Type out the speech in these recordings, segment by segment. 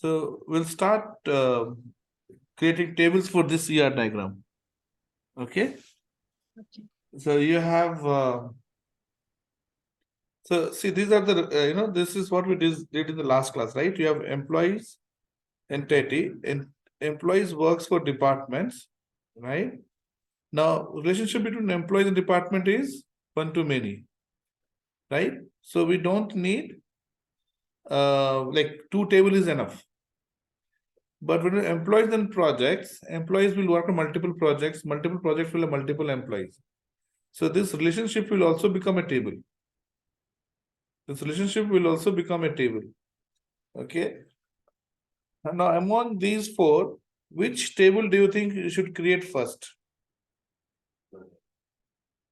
So we'll start creating tables for this ER diagram. Okay. Okay. So you have, so see, these are the, this is what we did in the last class, right? You have employees, entity, and employees works for departments, right? Now, relationship between employees and department is one to many, right? So we don't need, like two table is enough. But when employees and projects, employees will work on multiple projects will have multiple employees. So this relationship will also become a table. This relationship will also become a table. Okay. And now among these four, which table do you think you should create first?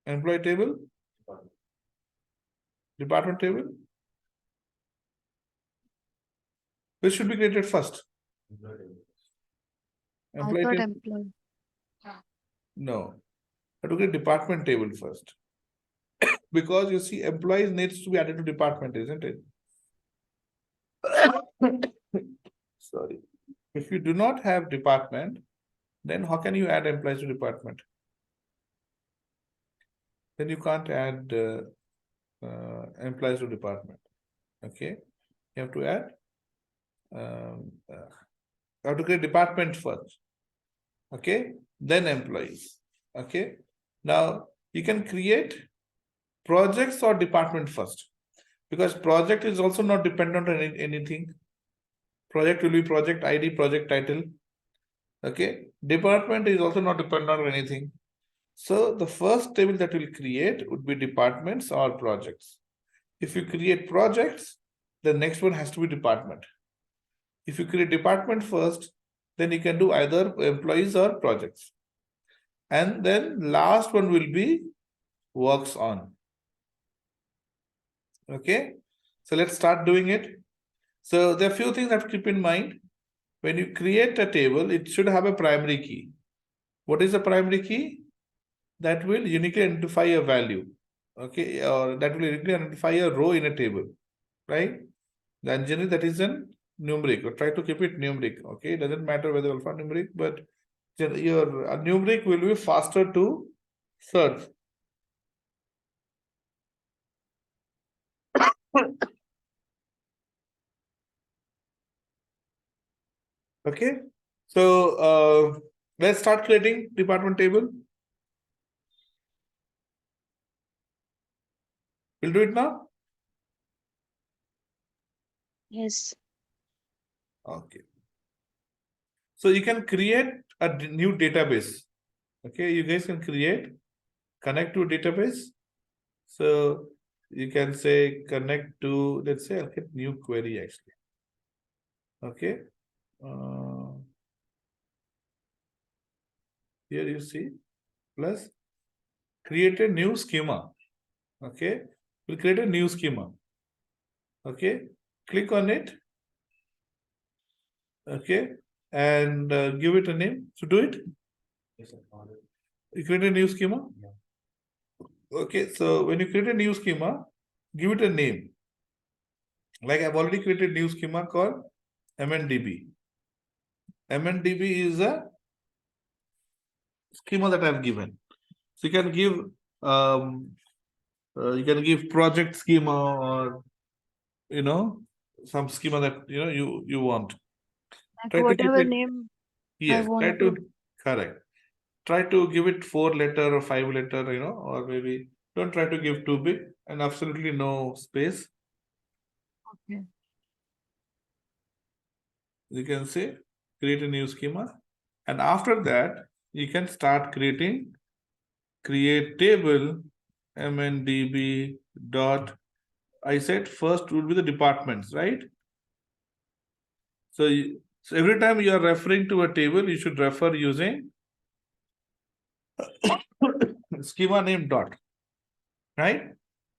Employee table? Department table? Which should be created first? I Employee thought table? employee. No. I have to create department table first. Because you see, employees needs to be added to department, isn't it? Sorry. If you do not have department, then how can you add employees to department? Then you can't add employees to department. Okay. You have to add, you have to create department first. Okay. Then employees. Okay. Now you can create projects or department first, because project is also not dependent on anything. Project will be project ID, project title. Okay. Department is also not dependent on anything. So the first table that we'll create would be departments or projects. If you create projects, the next one has to be department. If you create department first, then you can do either employees or projects. And then last one will be works on. Okay. So let's start doing it. So there are a few things that keep in mind. When you create a table, it should have a primary key. What is the primary key? That will uniquely identify a value. Okay, or that will uniquely identify a row in a table, right? Then generally that is an numeric, or try to keep it numeric. Okay, it doesn't matter whether alphanumeric, but your numeric will be faster to search. Okay, so let's start creating department table. We'll do it now. Yes. Okay. So you can create a new database. Okay, you guys can connect to a database. So you can say connect to, let's say I'll get new query actually. Okay. Here you see plus create a new schema. Okay. We'll create a new schema. Okay. Click on it. Okay. And give it a name. So do it. You create a new schema. Okay. So when you create a new schema, give it a name. Like I've already created new schema called MNDB. MNDB is a schema that I've given. So you can give project schema, or some schema that you want. Like Try to keep whatever it. name I Yes, try want to to. correct. Try to give it 4-letter or 5-letter, or maybe don't try to give too big, and absolutely no space. Okay. You can say create a new schema, and after that you can start creating create table mndb dot. I said first will be the departments, right? So, so every time you are referring to a table, you should refer using schema name dot, right?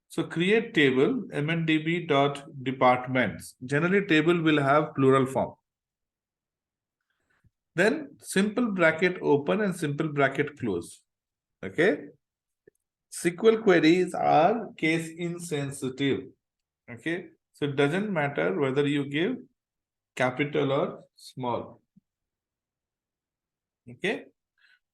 So create table mndb dot departments. Generally, table will have plural form. Then simple bracket open and simple bracket close. Okay. SQL queries are case insensitive. Okay. So it doesn't matter whether you give capital or small. Okay.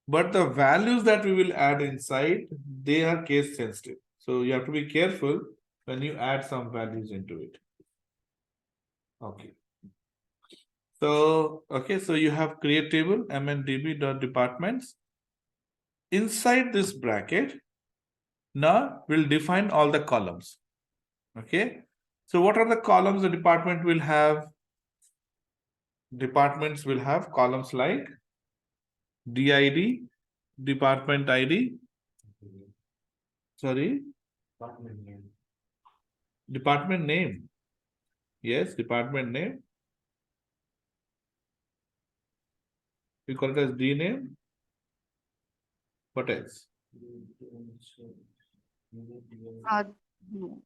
But the values that we will add inside, they are case sensitive. So you have to be careful when you add some values into it. Okay. So, okay, so you have create table mndb.departments. Inside this bracket, now we'll define all the columns. Okay. So what are the columns the department will have? Departments will have columns like DID, department ID. Sorry. Department name. Yes, department name. We call it as D name. What else? No.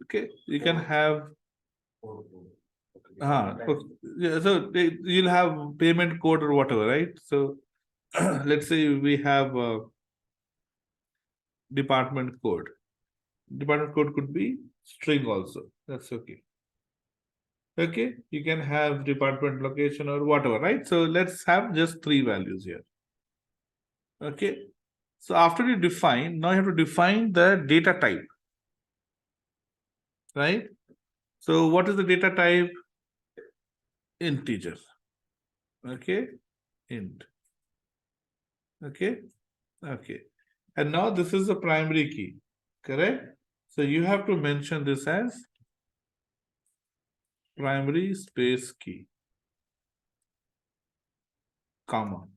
Okay, you can have. Okay. Yeah, so you'll have payment code or whatever, right? So let's say we have a department code. Department code could be string also. That's okay. Okay, you can have department location or whatever, right? So let's have just three values here. Okay. So after you define, now you have to define the data type, right? So what is the data type? Integer. Okay, int. Okay, okay. And now this is the primary key, correct? So you have to mention this as primary space key, comma.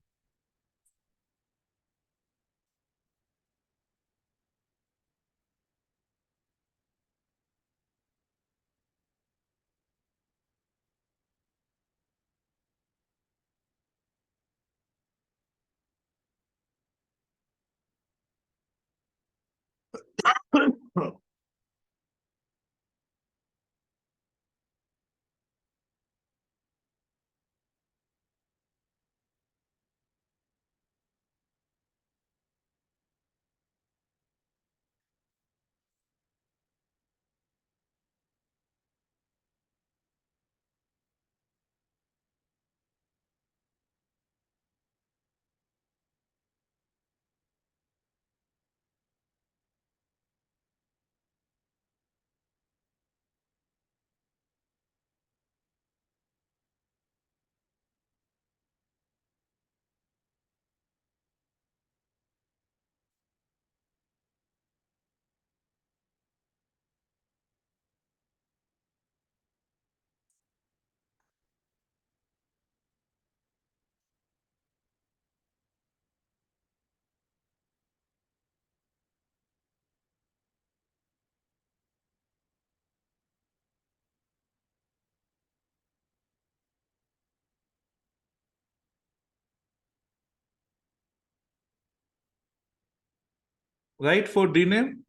Right, for dname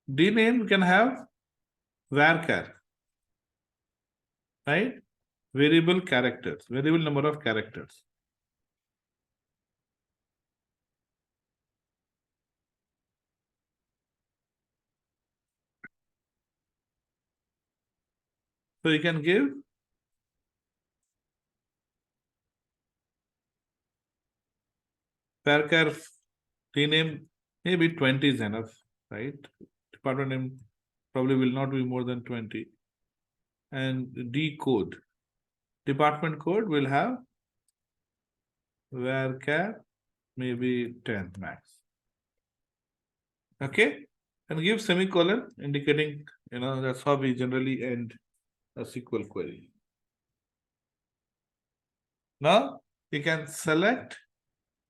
you can have varchar, right? Variable characters, variable number of characters. So you can give varchar dname, maybe 20 is enough, right? Department name probably will not be more than 20. And D code, department code will have varchar maybe 10 max. Okay, and give semicolon indicating, that's how we generally end a SQL query. Now you can select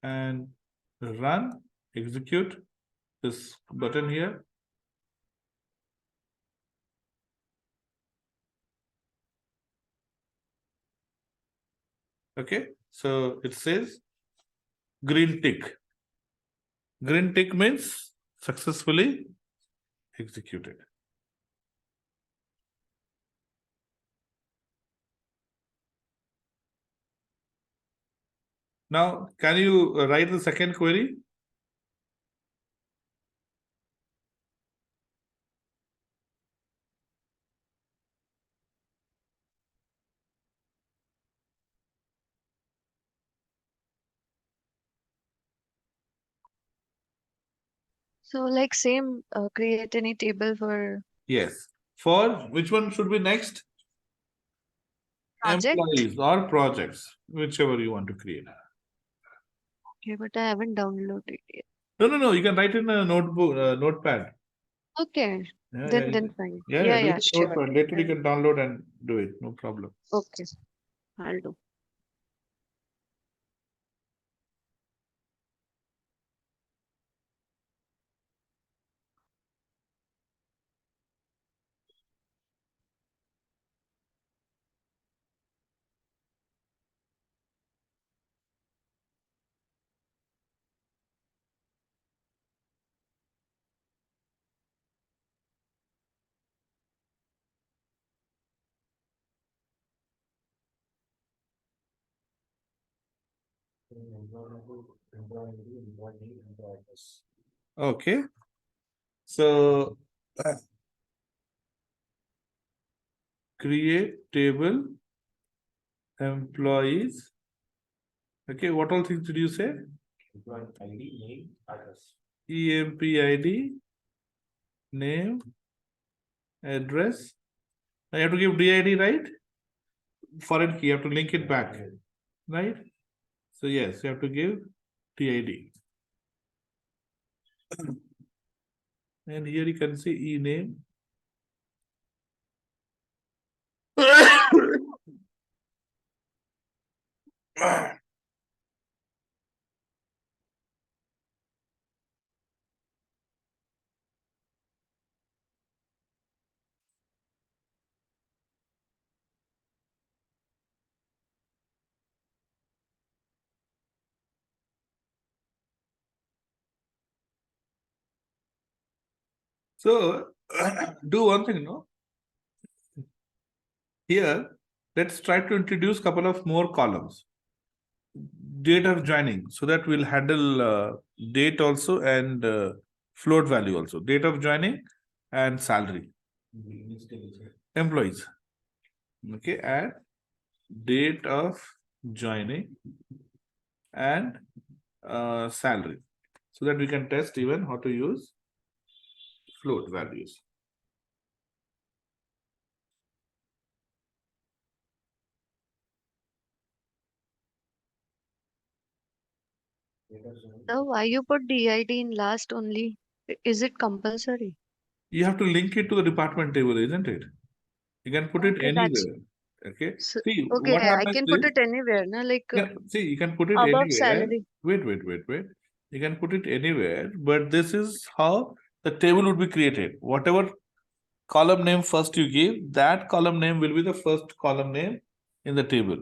and run, execute this button here. Okay, so it says green tick. Green tick means successfully executed. Now, can you write the second query? So like same, create any table for Yes. For which one should be next? project. Employees or projects, whichever you want to create. Okay, but I haven't downloaded it yet. No. You can write in a notebook, notepad. Okay, Yeah, yeah, then fine. yeah. Yeah, Do it yeah, in sure. notepad. Later you I'll- can download and do it. No problem. Okay, I'll do. Okay. So create table employees. Okay, what all things did you say? EMPID, name, address. Now you have to give DID, right? Foreign key, you have to link it back, right? So yes, you have to give DID. And here you can see e name. So do one thing, no? Here, let's try to introduce couple of more columns. Date of joining, so that we'll handle date also and float value also. Date of joining and salary. Employees. Okay, and date of joining and salary. So that we can test even how to use float values. So why you put DID in last only? Is it compulsory? You have to link it to the department table, isn't it? You can put it Okay, that's anywhere. Okay. so, See, okay. what I happens can put is, it anywhere, na? Like yeah, see, you can put it above anywhere. salary. Wait. You can put it anywhere, but this is how the table would be created. Whatever column name first you give, that column name will be the first column name in the table.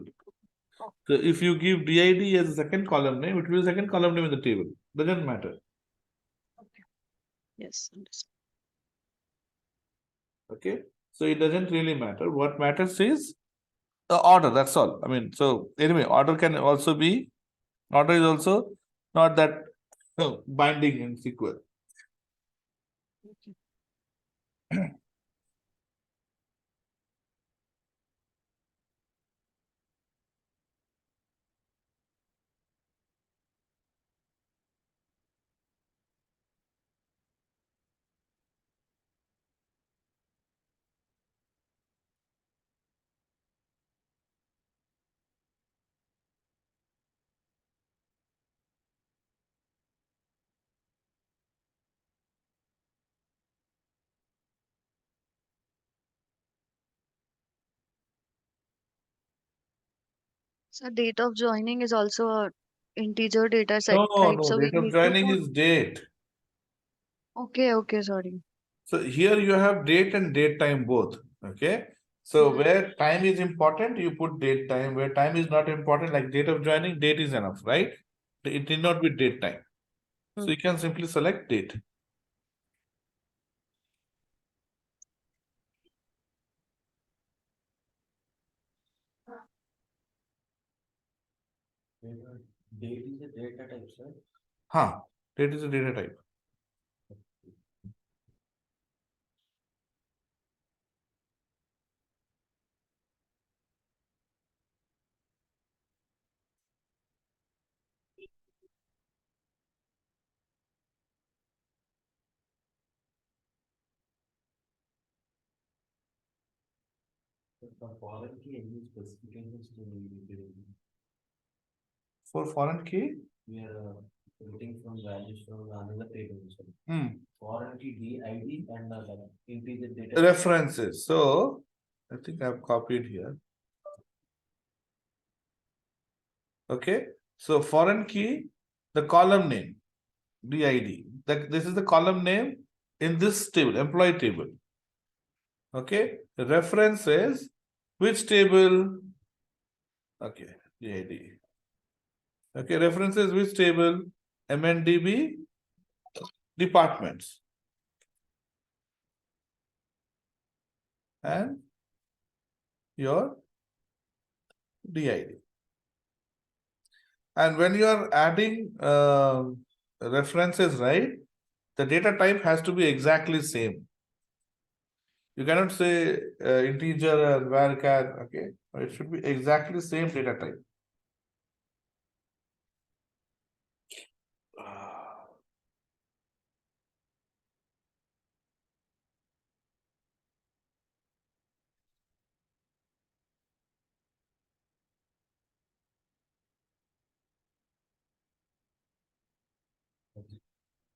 Oh, So if you give DID as a second column name, it will be the second column name in the table. Doesn't matter. okay. Yes, understand. Okay. So it doesn't really matter. What matters is the order. That's all. I mean, so anyway, order is also not that binding in SQL. Okay. So date of joining is also a integer data set, right? No, So we date of need to joining put. is date. Okay, sorry. So here you have date and date time both. Okay. So Hmm. where time is important, you put date time. Where time is not important, like date of joining, date is enough, right? It need not be date time. So Hmm. you can simply select date. Huh. Date is a data type. For foreign key, any specifications to be For foreign key, we are getting from values from another table. So hmm, foreign key DID and integer data. references. So I think I've copied here. Okay. So foreign key, the column name, DID. This is the column name in this table, employee table. Okay. References, which table? Okay, DID. Okay, references which table? MNDB departments. And your DID. And when you are adding references, right, the data type has to be exactly same. You cannot say integer and varchar, okay? It should be exactly same data type.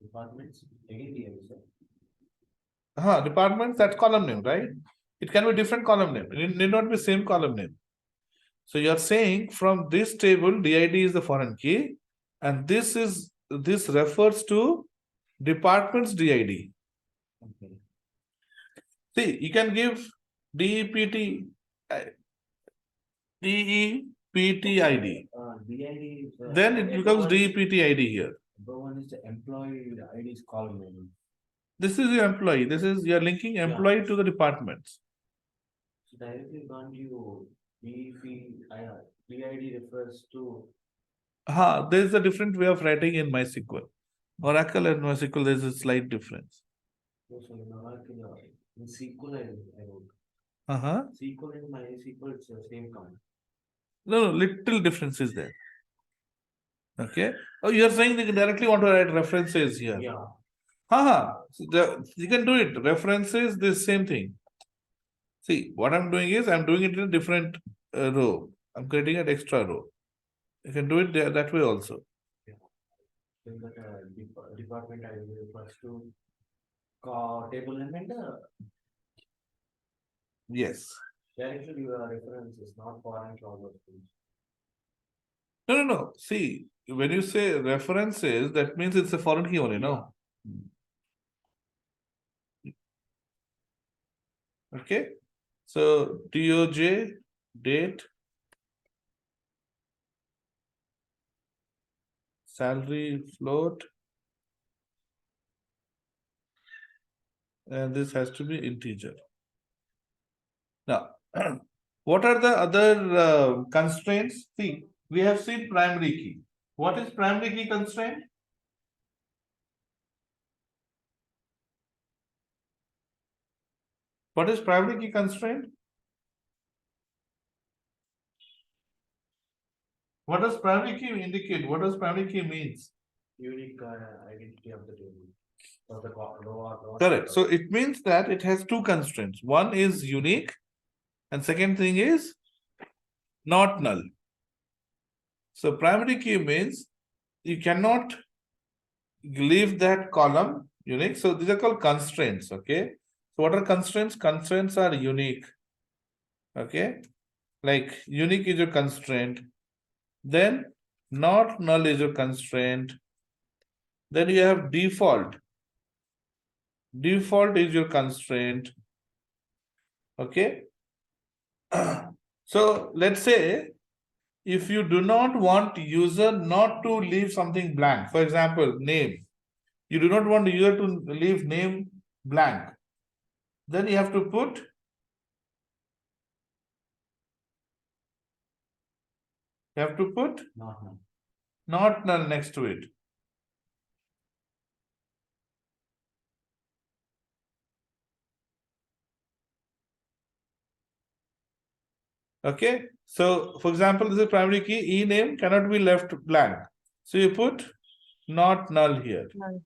Departments, again DID, sir. Departments, that's column name, right? It can be different column name. It need not be same column name. So you're saying from this table, DID is the foreign key, and this refers to department's DID. Okay. See, you can give DEPT, DEPT ID. DID is, Then it becomes DEPT ID here. the one is the employee ID is called name. This is your employee. This is you're linking employee to the departments. So directly can't you DID refers to There's a different way of writing in MySQL. Oracle and MySQL, there's a slight difference. so in Oracle, in SQL I wrote. Uh-huh. SQL and MySQL it's the same command. No, little difference is there. Okay. Oh, you're saying they directly want to write references here. Yeah. So you can do it. References, this same thing. See, what I'm doing is I'm doing it in a different row. I'm creating an extra row. You can do it there, that way also. Then that department ID refers to table name and Yes. directly your references, not foreign clause. No. See, when you say references, that means it's a foreign key only, no? Okay. So DOJ, date, salary float, and this has to be integer. Now, what are the other constraints? See, we have seen primary key. What is primary key constraint? What is primary key constraint? What does primary key indicate? What does primary key means? Unique identity of the table. Of the row. Correct. So it means that it has two constraints. One is unique, and second thing is not null. So primary key means you cannot leave that column unique. So these are called constraints. Okay. So what are constraints? Constraints are unique. Okay. Like unique is your constraint. Then not null is your constraint. Then you have default. Default is your constraint. Okay. So let's say if you do not want user not to leave something blank, for example, name, you do not want user to leave name blank, then you have to put not null next to it. Okay. So for example, this is primary key, e name cannot be left blank. So you put not null here. Null.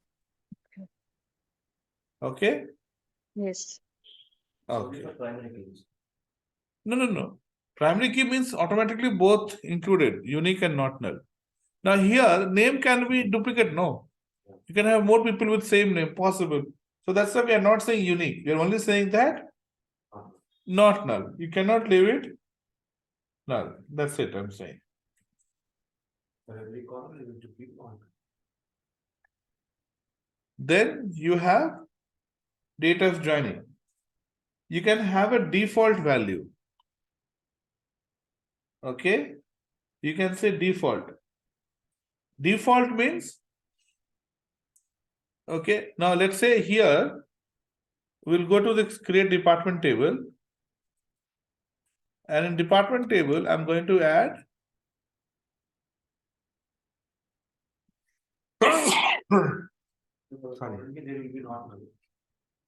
Okay. Yes. Okay. Primary keys. No. Primary key means automatically both included, unique and not null. Now here, name can be duplicate, no. You can have more people with same name, possible. So that's why we are not saying unique. We are only saying that not null. You cannot leave it null. That's it, I'm saying. For every column, you need to keep one. Then you have date of joining. You can have a default value. Okay, you can say default. Default means, okay, now let's say here we'll go to the create department table, and in department table I'm going to add For the foreign key, there will be not null.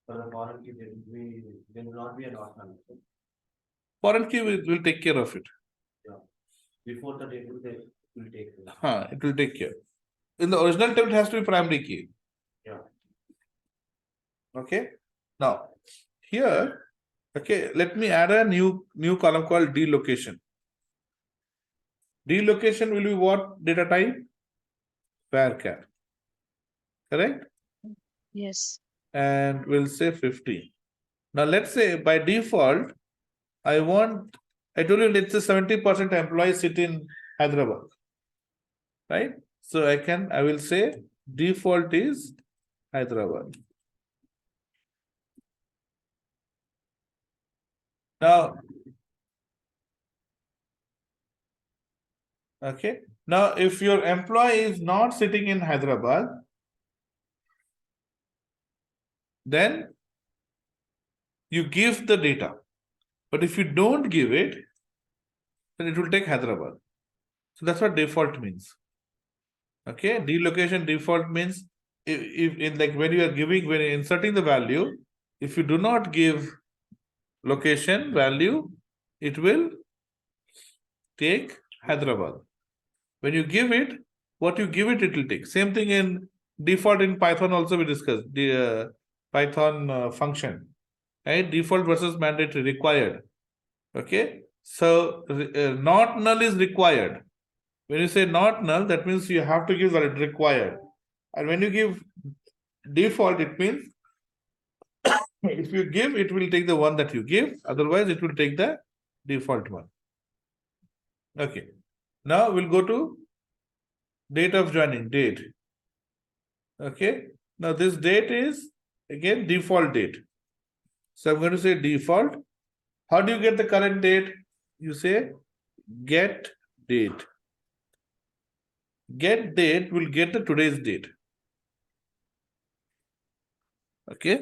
For the foreign key, there will not be a not null. foreign key will take care of it. Before the table, they will take. It will take care. In the original table, it has to be primary key. Yeah. Okay. Now, here, okay, let me add a new column called delocation. Delocation will be what data type? Varchar. Correct? Yes. And we'll say 50. Now, let's say by default, I told you, let's say 70% employees sit in Hyderabad. Right? So I will say default is Hyderabad. Now, okay. Now, if your employee is not sitting in Hyderabad, then you give the data. But if you don't give it, then it will take Hyderabad. So that's what default means. Okay, delocation default means if in like when you're inserting the value, if you do not give location value, it will take Hyderabad. When you give it, what you give it, it will take. Same thing in default in Python also we discussed, the Python function, right? Default versus mandatory required. Okay, so not null is required. When you say not null, that means you have to give what it required. And when you give default, it means if you give, it will take the one that you give. Otherwise, it will take the default one. Okay. Now we'll go to date of joining, date. Okay. Now this date is again default date. So I'm going to say default. How do you get the current date? You say get date. Get date will get the today's date. Okay.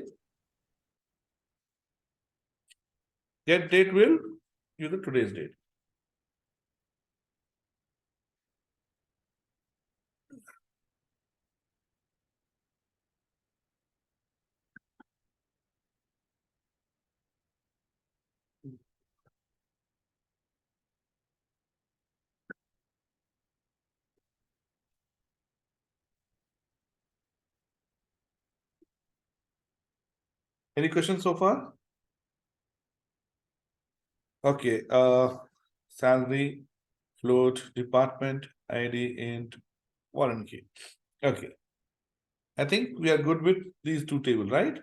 Get date will give the today's date. Any questions so far? Okay. Salary, float, department, ID, int, foreign key. Okay. I think we are good with these two tables, right?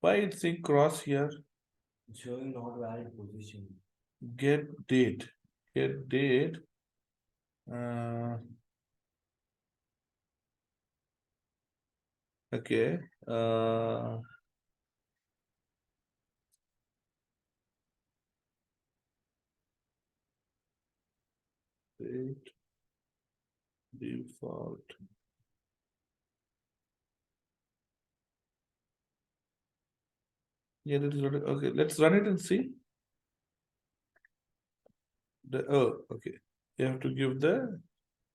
Why it's saying cross here? Showing not valid position. Get date. Get date. Okay. Date. Default. Yeah, that is what okay. Let's run it and see. Okay. You have to give the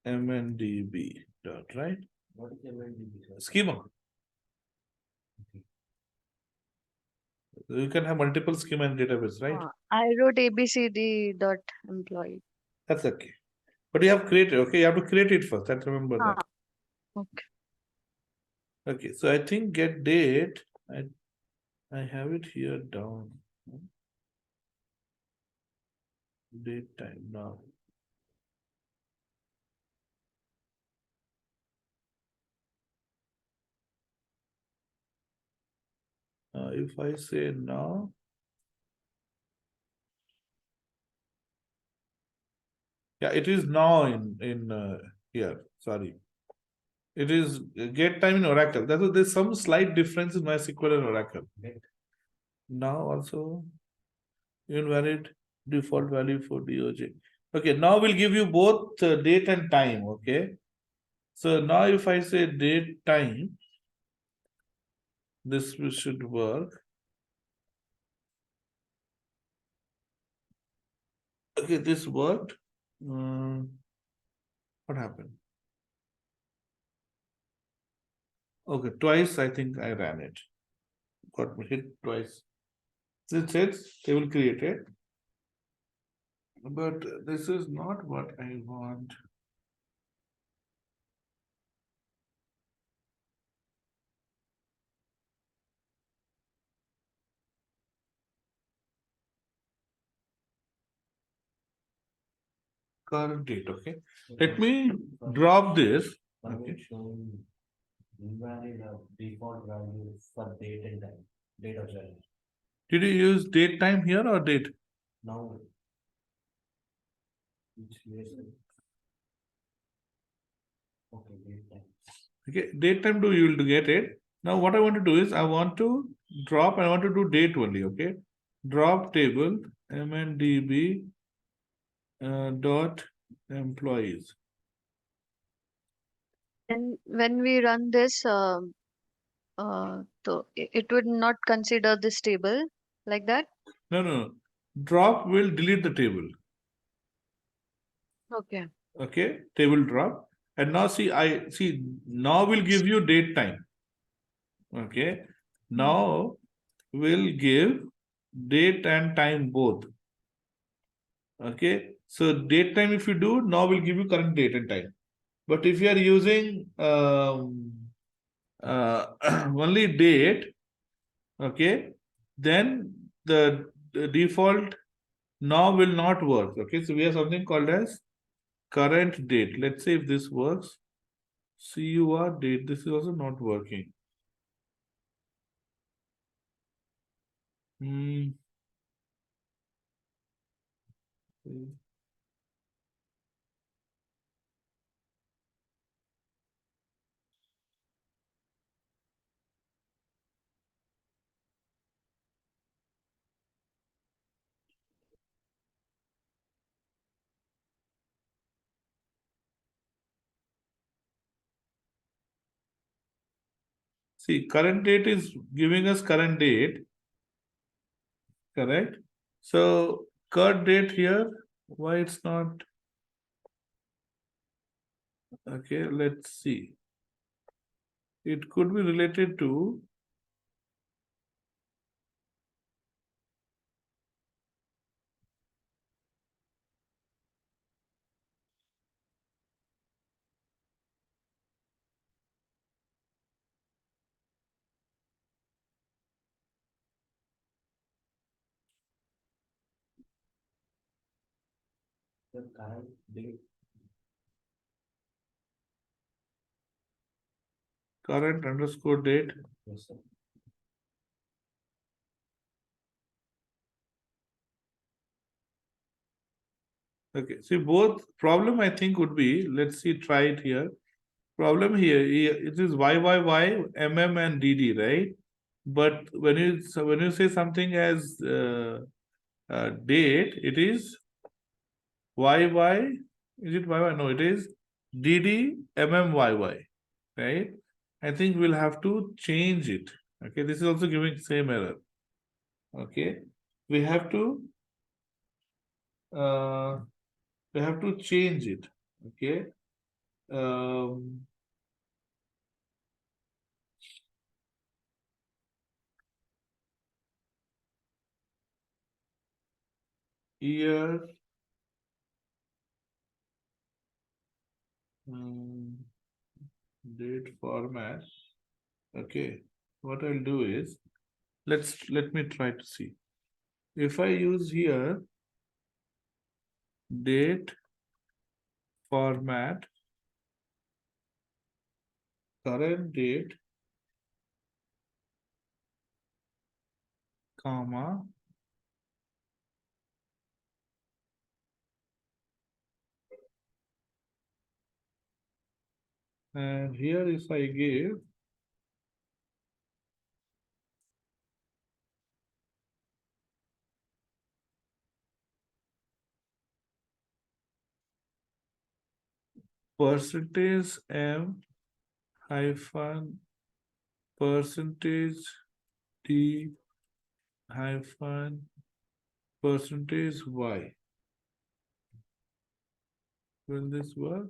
MNDB dot, right? What is MNDB, sir? Schema. You can have multiple schema in database, right? I wrote ABCD dot employee. That's okay. But you have created, okay, you have to create it first. Let's remember that. Okay. Okay, so I think get date. I have it here down. date time now. If I say now, yeah, it is now in here. Sorry, it is get time in Oracle. That's why there's some slight difference in MySQL and Oracle. Now also invalid default value for DOJ. Okay, now we'll give you both date and time. Okay, so now if I say date time, this should work. Okay, this worked. What happened? Okay, twice I think I ran it. Got hit twice. It says table created. But this is not what I want. Current date, okay. Let me drop this. Okay. Showing invalid default value for date and time, date of joining. Did you use date time here or date? Now. Which years? Okay, date time. Okay, date time do you will get it. Now what I want to do is I want to drop, I want to do date only, okay. Drop table mndb dot employees. And when we run this, so it would not consider this table like that. No. Drop will delete the table. Okay. Okay, table drop. And now see, I see now will give you date time. Okay, now will give date and time both. Okay, so date time if you do, now will give you current date and time. But if you are using only date, okay, then the default now will not work. Okay, so we have something called as current date. Let's say if this works, CUR date, this is also not working. Hmm. See, current date is giving us current date, correct? So, current date here, why it's not? Okay, let's see. It could be related to The current date. current underscore date. Yes, sir. Okay, see both problem I think would be, let's see, try it here. Problem here, it is YYY, MM and DD, right? But when you say something as date, it is YY, is it YY? No, it is DD MMYY, right? I think we'll have to change it. Okay, this is also giving same error. Okay, we have to uh, change it. Okay. Um, year date format. Okay, what I'll do is let me try to see if I use here date format current date, comma, and here if I give percentage m hyphen percentage d hyphen percentage y. Will this work?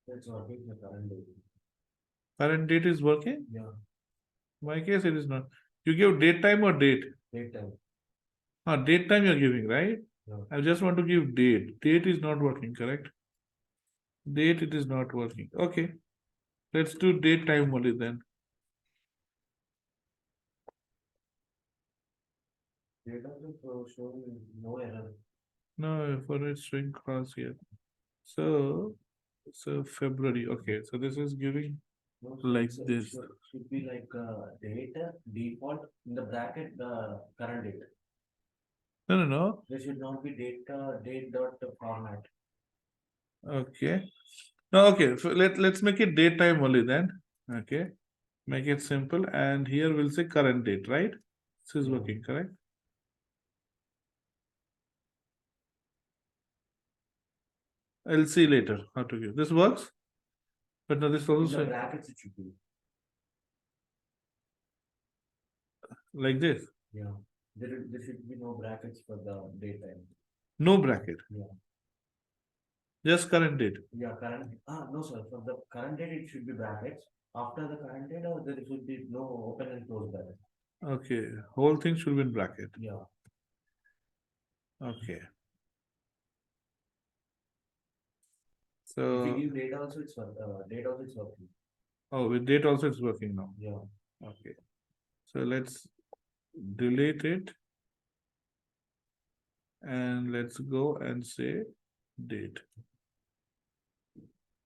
That's working the current date. Current date is working? Yeah, My case it is not. You give date time or date? date time. Date time you're giving, right? Yeah. I just want to give date. Date is not working, correct? Date it is not working. Okay. Let's do date time only then. Data is showing no error. No, for it's showing cross here. So February. Okay, so this is giving No, like it this. should be like data default in the bracket the current date. No. There should not be date dot format. Okay. No, okay. Let's make it date time only then. Okay. Make it simple, and here we'll say current date, right? This is Yeah. working, correct? I'll see later how to give. This works? But no, this In the also brackets it should be. like this. Yeah. There should be no brackets for the date time. No bracket. Yeah. Just current date. Yeah, current, no, sir, for the current date, it should be brackets. After the current date, there should be no open and close bracket. Okay. Whole thing should be in bracket. Yeah. Okay. If So you give date also, date also it's working. oh, with date also it's working now. Yeah. Okay. So let's delete it. And let's go and say date.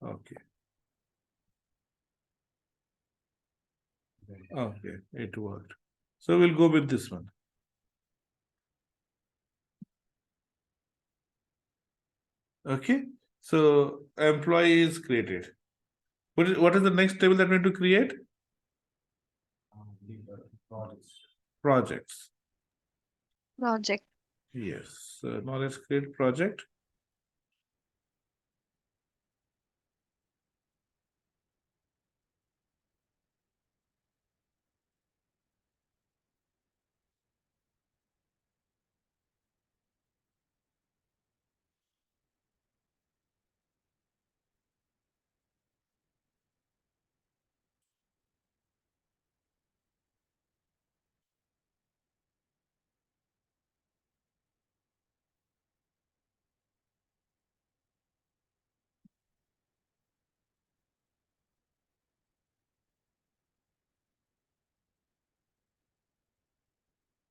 Okay. Okay, it worked. So we'll go with this one. Okay. So employee is created. What is the next table that we need to create? The projects. Projects. Project. Yes. So now let's create project.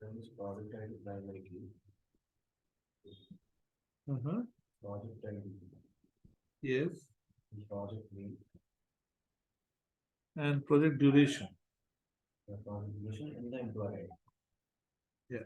Then this project ID primary key, Uh-huh. project ID, Yes. the project name, And project duration. the project duration, and the employer ID. Yeah.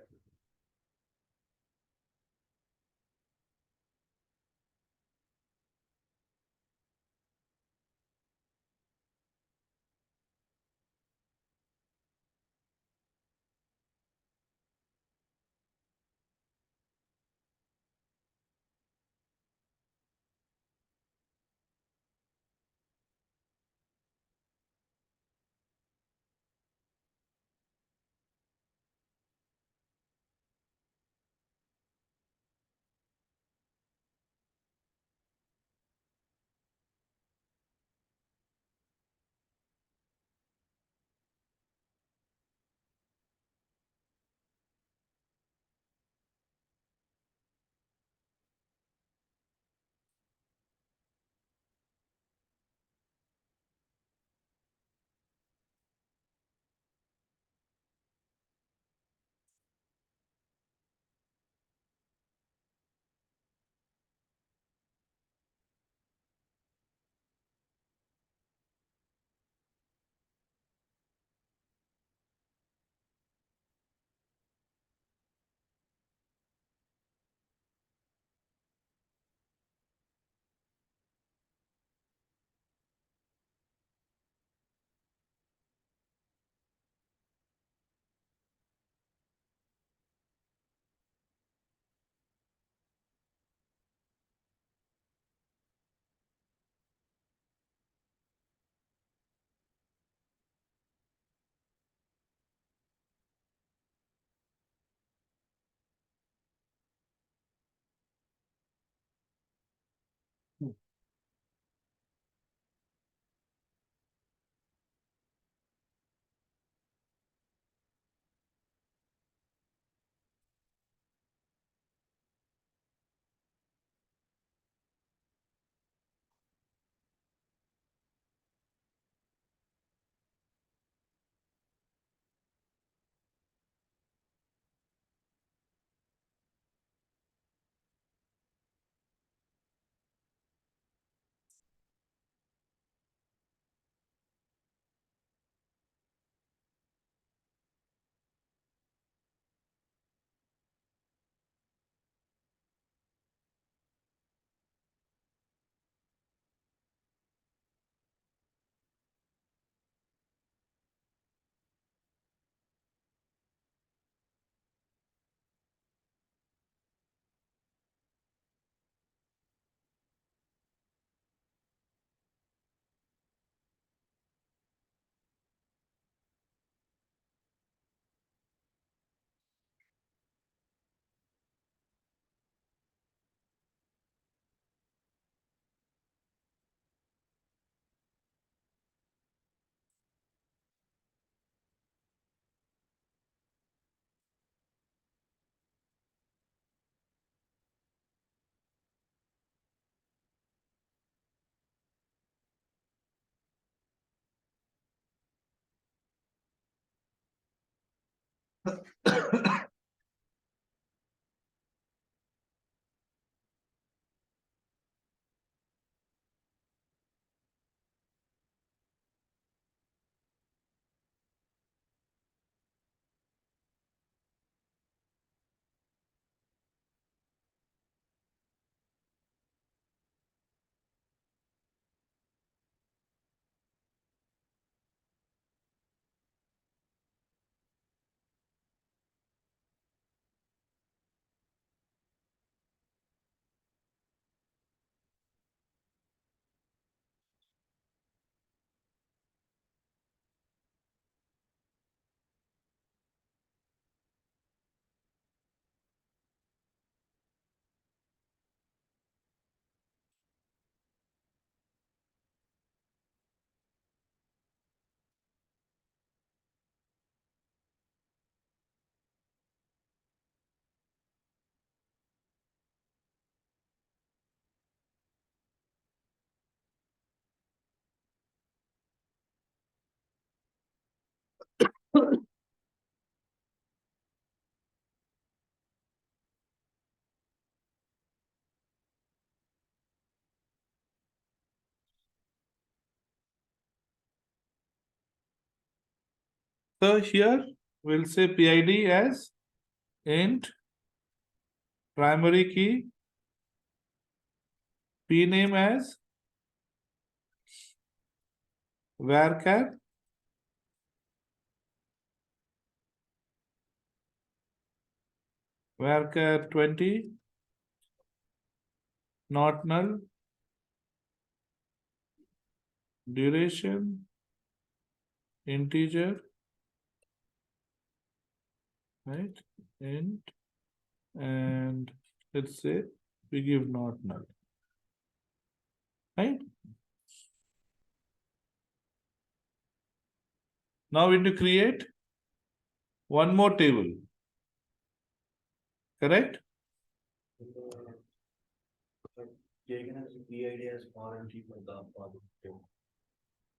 So here we'll say PID as int primary key, pname as varchar, varchar 20, not null, duration, integer, right? Int, and let's say we give not null, right? Now we need to create one more table, correct? Taken as PID as foreign key for the project.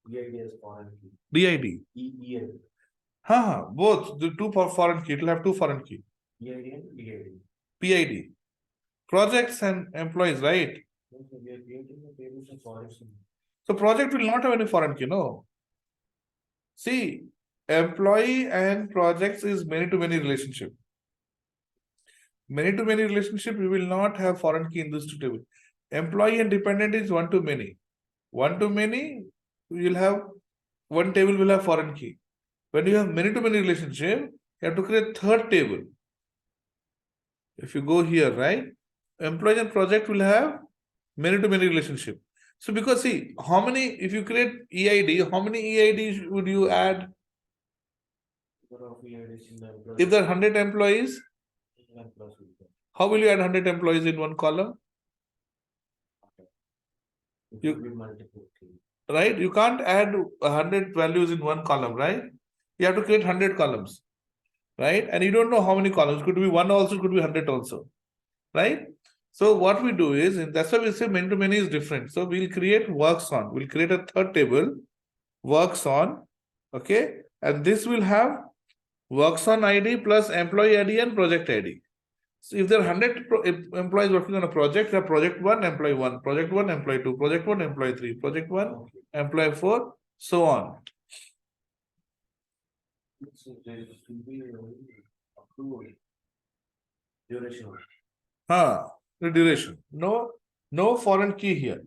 PID as foreign key. DID. EID. Both the two for foreign key. It will have two foreign key. EID and PID. PID. Projects and employees, right? So we are creating the tables of foreign key. So project will not have any foreign key, no. See, employee and projects is many-to-many relationship. Many-to-many relationship, we will not have foreign key in this two table. Employee and dependent is one-to-many. One-to-many, we will have one table will have foreign key. When you have many-to-many relationship, you have to create third table. If you go here, right? Employee and project will have many-to-many relationship. So because see, how many, if you create EID, how many EIDs would you add? If there are 100 employees, how will you add 100 employees in one column? Right? You can't add 100 values in one column, right? You have to create 100 columns, right? And you don't know how many columns. It could be one also, it could be 100 also, right? So what we do is, and that's why we say many to many is different. So we'll create works on. We'll create a third table, works on, okay? And this will have works on ID plus employee ID and project ID. So if there are 100 employees working on a project, you have project 1, employee 1, project 1, employee 2, project 1, employee 3, project 1, employee 4, so on. So there should be approval. Duration. The duration. No foreign key here.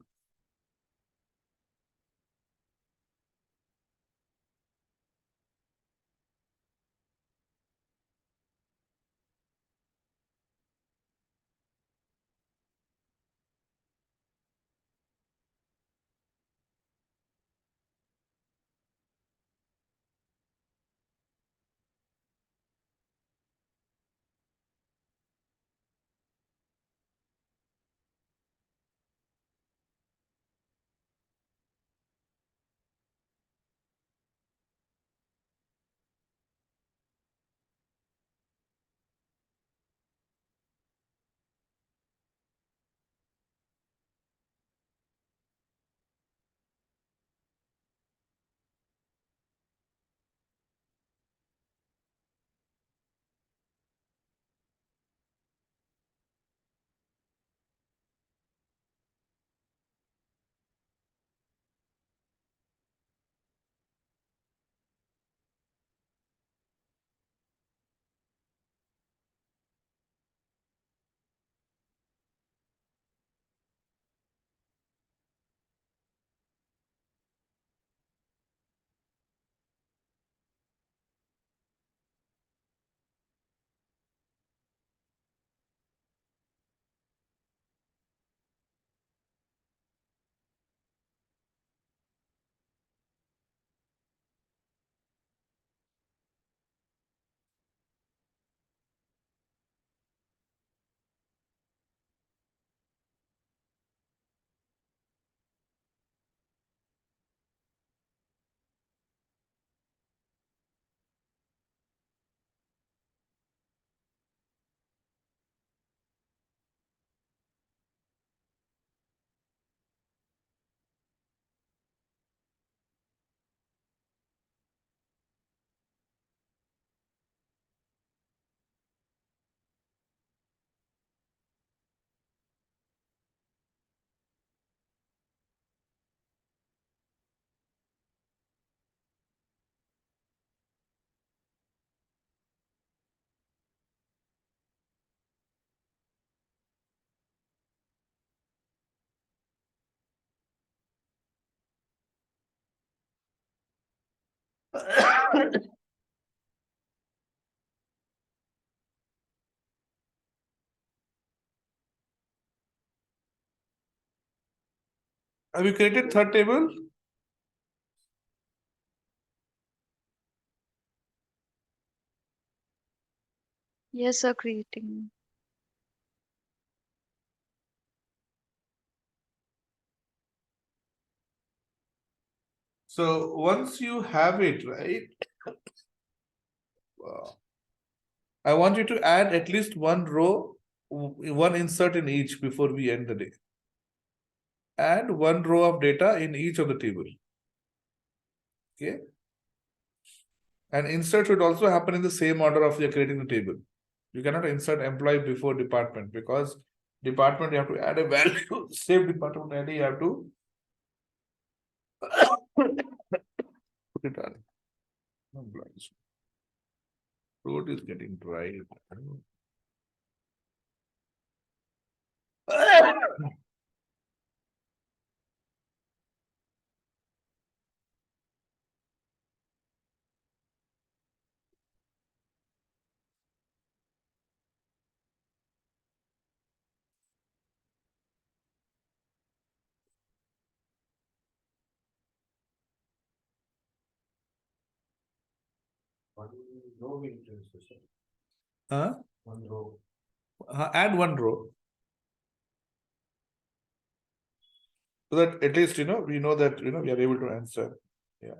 Have you created third table? Yes, sir, creating. So once you have it, right? I want you to add at least one row, one insert in each before we end the day. Add one row of data in each of the table. Okay. And insert should also happen in the same order of you're creating the table. You cannot insert employee before department because department you have to add a value. Same department ID you have to put it on. Employees. Throat is getting dry. One row will change, sir. Huh? One row. Add one row. So that at least we know that we are able to answer. Yeah.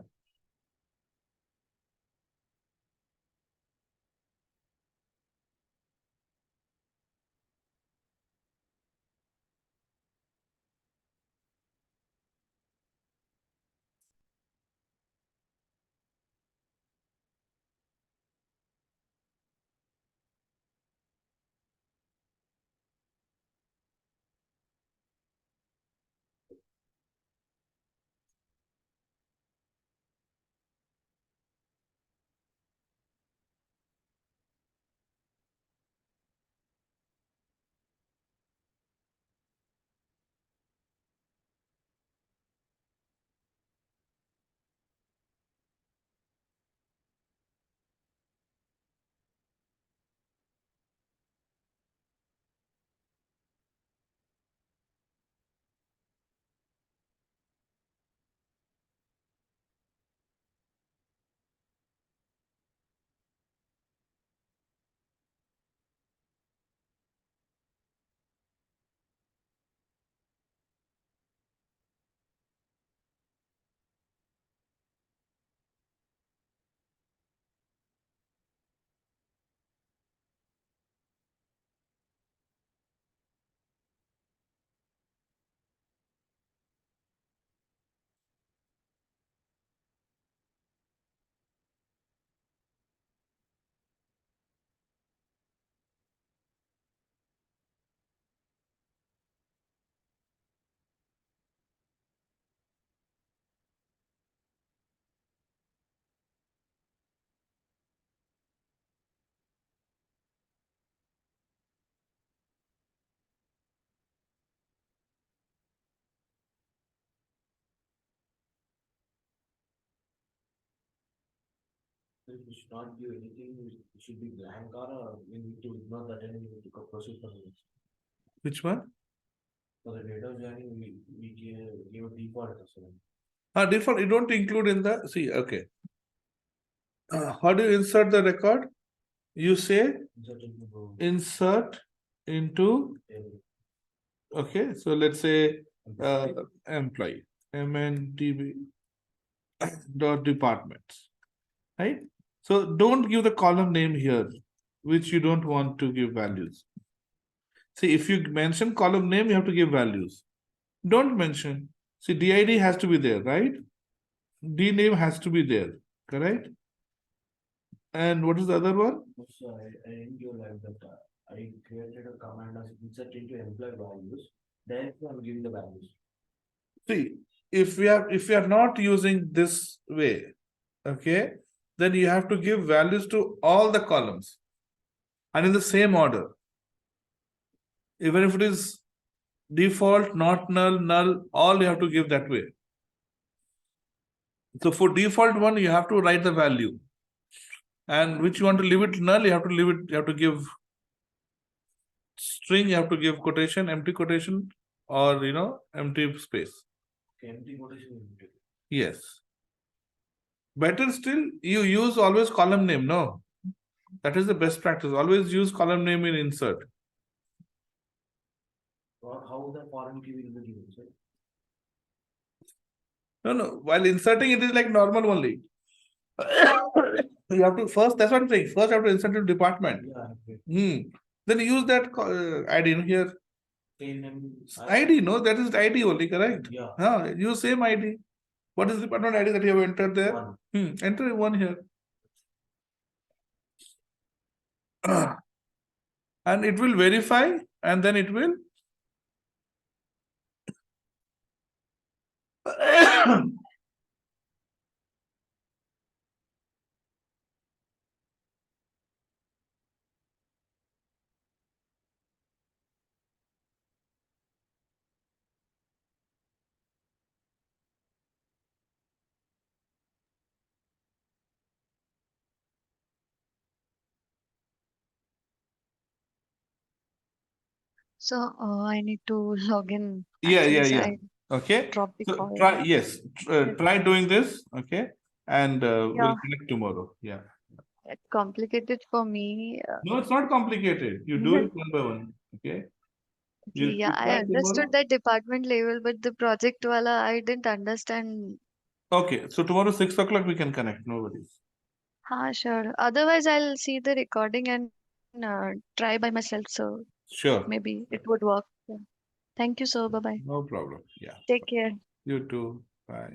We should not give anything, it should be blank or we need to ignore that and we need to proceed for the next. Which one? For the data joining, we give a default as well. Default, you don't include in the, see, okay. How do you insert the record? You say Insert into row insert into, table. okay, so let's say employee, MNDB dot departments, right? So don't give the column name here, which you don't want to give values. See, if you mention column name, you have to give values. Don't mention. See, DID has to be there, right? D name has to be there, correct? And what is the other one? So I didn't give like that. I created a command as insert into employee values. Then I'm giving the values. See, if we are not using this way, okay, then you have to give values to all the columns and in the same order. Even if it is default, not null, null, all you have to give that way. So for default one, you have to write the value. And which you want to leave it null, you have to leave it, you have to give string, you have to give quotation, empty quotation, or empty space. Okay, empty quotation is empty. Yes. Better still, you use always column name, no? That is the best practice. Always use column name in insert. Or how the foreign key will be given, sir? No. While inserting, it is like normal only. You have to first, that's what I'm saying. First, you have to insert to department. Yeah, okay. Then use that ID in here. Same name. ID, no, that is ID only, correct? Yeah. Use same ID. What is the department ID that you have entered there? One. Enter one here. And it will verify, and then it will So I need to log in. Yeah. Actually, so I Okay. dropped the So call. try, yes, try doing this, okay, and Yeah, we'll connect tomorrow. Yeah. it's complicated for me. No, it's not complicated. You do it one by one. Okay. Yeah, You I try understood tomorrow. that department level, but the project wala, I didn't understand. Okay. So tomorrow 6 o'clock we can connect. No worries. Ha, sure. Otherwise, I'll see the recording and try by myself. So Sure. maybe it would work. Yeah. Thank you, sir. Bye bye. No problem. Yeah. Take care. You too. Bye.